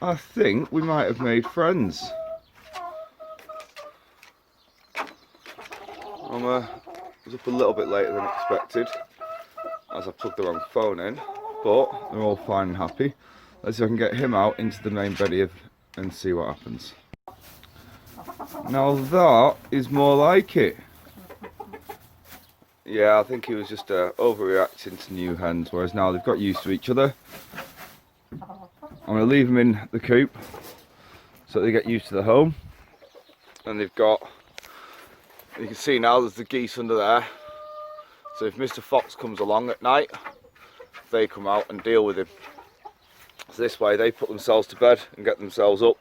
I think we might have made friends. I was up a little bit later than expected, as I plugged the wrong phone in, but they're all fine and happy. Let's see if I can get him out into the main bed here and see what happens. Now that is more like it. Yeah, I think he was just overreacting to new hens, whereas now they've got used to each other. I'm going to leave them in the coop so they get used to the home. And they've got, you can see now there's the geese under there. So if Mr. Fox comes along at night, they come out and deal with him. So this way they put themselves to bed and get themselves up,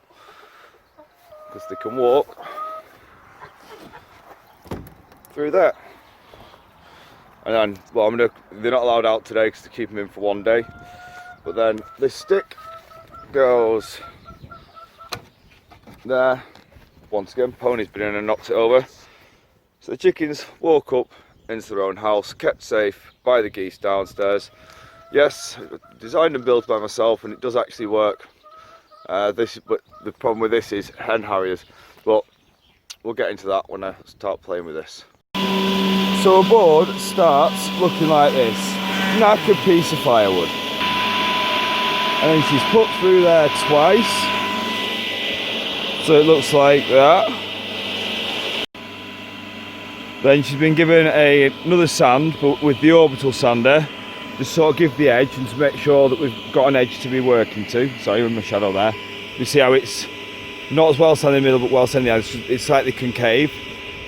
because they can walk through there. And then, well, they're not allowed out today because they keep them in for one day. But then this stick goes there. Once again, Pony's been in and knocked it over. So the chickens woke up into their own house, kept safe by the geese downstairs. Yes, designed and built by myself, and it does actually work. But the problem with this is hen harriers. But we'll get into that when I start playing with this. So a board starts looking like this, knackered piece of firewood. And then she's put through there twice, so it looks like that. Then she's been given another sand, but with the orbital sander, to sort of give the edge and to make sure that we've got an edge to be working to. Sorry, with my shadow there. You see how it's not as well sanded in the middle, but well sanded in the edge. It's slightly concave.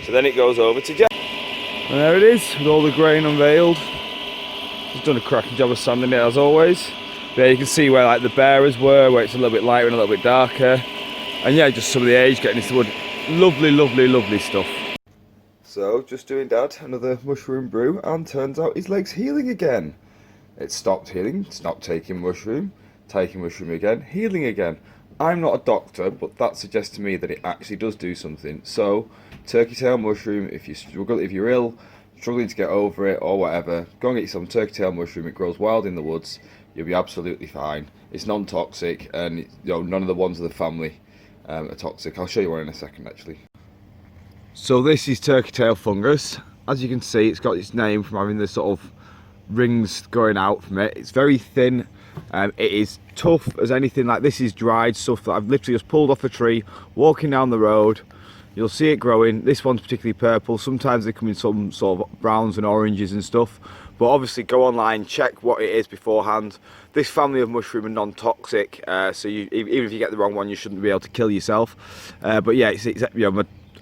So then it goes over to Jack. And there it is, with all the grain unveiled. She's done a cracking job of sanding it as always. There you can see where like the bearers were, where it's a little bit lighter and a little bit darker. And yeah, just some of the age getting into the wood. Lovely, lovely, lovely stuff. So, just doing Dad another mushroom brew, and turns out his leg's healing again. It stopped healing, stopped taking mushroom again, healing again. I'm not a doctor, but that suggests to me that it actually does do something. So, turkey tail mushroom, if you're ill, struggling to get over it or whatever, go and get you some turkey tail mushroom. It grows wild in the woods. You'll be absolutely fine. It's non-toxic, and none of the ones of the family are toxic. I'll show you one in a second actually. So this is turkey tail fungus. As you can see, it's got its name from having the sort of rings going out from it. It's very thin. It is tough as anything. Like, this is dried stuff that I've literally just pulled off a tree, walking down the road. You'll see it growing. This one's particularly purple. Sometimes they come in some sort of browns and oranges and stuff. But obviously go online, check what it is beforehand. This family of mushroom are non-toxic, so even if you get the wrong one, you shouldn't be able to kill yourself. But yeah,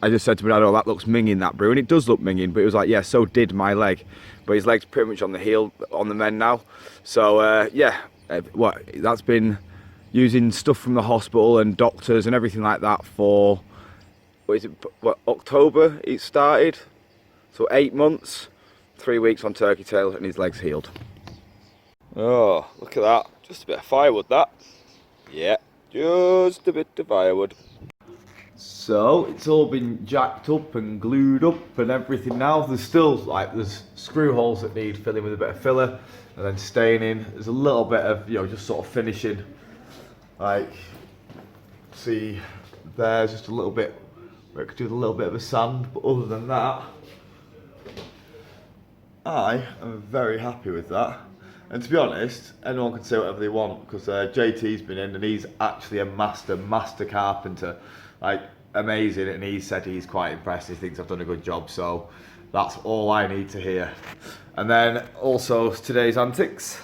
I just said to my dad, oh, that looks minging, that brew, and it does look minging, but it was like, yeah, so did my leg. But his leg's pretty much on the heel, on the mend now. So yeah, that's been using stuff from the hospital and doctors and everything like that for, October it started? So 8 months, 3 weeks on turkey tail, and his leg's healed. Oh, look at that, just a bit of firewood that. Yeah, just a bit of firewood. So it's all been jacked up and glued up and everything now. There's still there's screw holes that need filling with a bit of filler and then staining. There's a little bit of just sort of finishing. See there's just a little bit where it could do with a little bit of a sand, but other than that, I am very happy with that. And to be honest, anyone can say whatever they want, because JT's been in and he's actually a master carpenter. Amazing, and he said he's quite impressed. He thinks I've done a good job, so that's all I need to hear. And then also today's antics,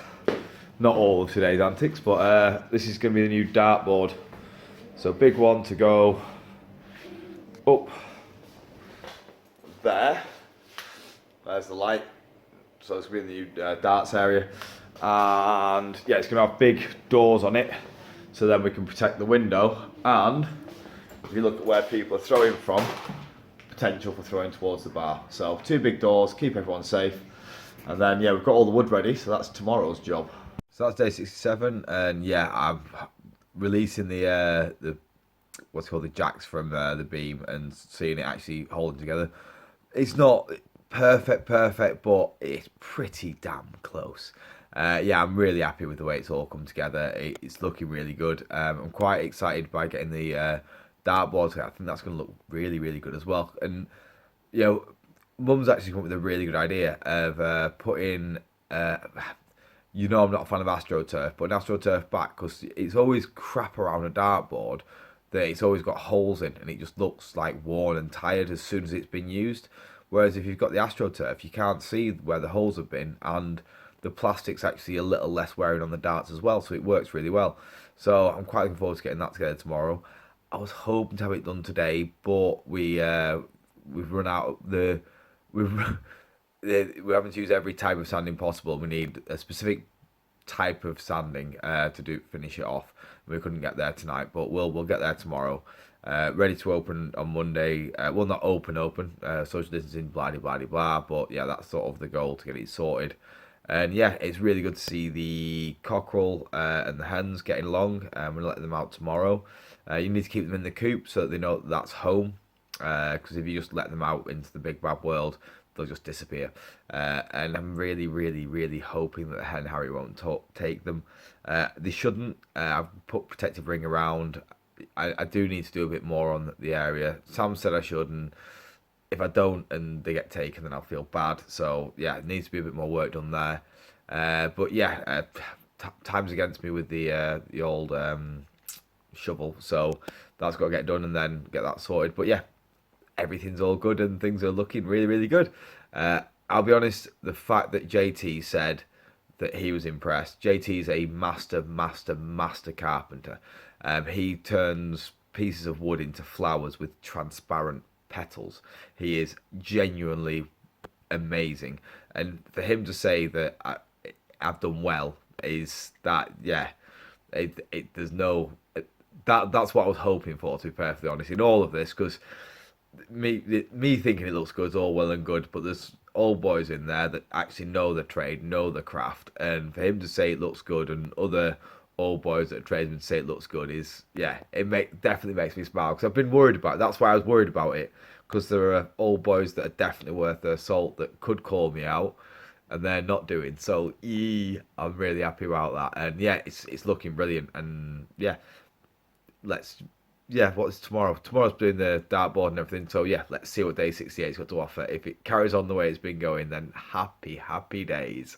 not all of today's antics, but this is going to be the new dartboard. So big one to go up there. There's the light. So it's going to be in the new darts area, and yeah, it's going to have big doors on it, so then we can protect the window. And if you look at where people are throwing from, potential for throwing towards the bar. So 2 big doors, keep everyone safe. And then yeah, we've got all the wood ready, so that's tomorrow's job. So that's day 67, and yeah, I'm releasing the what's called the jacks from the beam and seeing it actually holding together. It's not perfect, but it's pretty damn close. Yeah, I'm really happy with the way it's all come together. It's looking really good. I'm quite excited by getting the dartboards. I think that's going to look really, really good as well. And you know, Mum's actually come up with a really good idea of putting. You know, I'm not a fan of AstroTurf, but an AstroTurf back because it's always crap around a dartboard that it's always got holes in and it just looks like worn and tired as soon as it's been used. Whereas if you've got the AstroTurf, you can't see where the holes have been, and the plastic's actually a little less wearing on the darts as well, so it works really well. So I'm quite looking forward to getting that together tomorrow. I was hoping to have it done today, but we've run out the we've we haven't used every type of sanding possible. We need a specific type of sanding to finish it off. We couldn't get there tonight, but we'll get there tomorrow. Ready to open on Monday. Well, not open, social distancing, blah, blah, blah, blah. But yeah, that's sort of the goal, to get it sorted. And yeah, it's really good to see the cockerel and the hens getting along. We're letting them out tomorrow. You need to keep them in the coop so that they know that's home. Because if you just let them out into the big bad world, they'll just disappear. And I'm really, really, really hoping that the hen Harry won't take them. They shouldn't. I've put protective ring around. I do need to do a bit more on the area. Sam said I should, and if I don't and they get taken, then I'll feel bad. So yeah, it needs to be a bit more work done there. But yeah, time's against me with the old shovel, so that's got to get done and then get that sorted. But yeah, everything's all good and things are looking really, really good. I'll be honest, the fact that JT said that he was impressed. JT's a master carpenter. He turns pieces of wood into flowers with transparent petals. He is genuinely amazing. And for him to say that I've done well is that, yeah, there's no... That's what I was hoping for, to be perfectly honest, in all of this, because me thinking it looks good is all well and good, but there's old boys in there that actually know the trade, know the craft, and for him to say it looks good and other old boys that are tradesmen say it looks good is, yeah, definitely makes me smile, because I've been worried about it. That's why I was worried about it, because there are old boys that are definitely worth their salt that could call me out and they're not doing. So I'm really happy about that, and yeah, it's looking brilliant. And yeah, what's tomorrow? Tomorrow's doing the dartboard and everything. So yeah, let's see what day 68's got to offer. If it carries on the way it's been going, then happy days.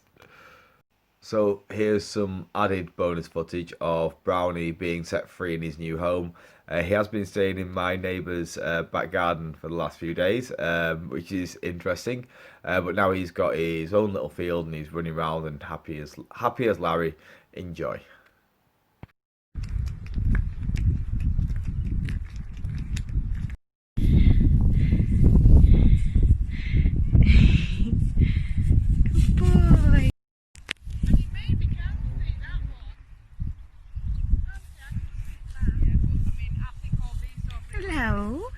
So here's some added bonus footage of Brownie being set free in his new home. He has been staying in my neighbour's back garden for the last few days, which is interesting. But now he's got his own little field and he's running around and happy as Larry. Enjoy. Boy. Hello.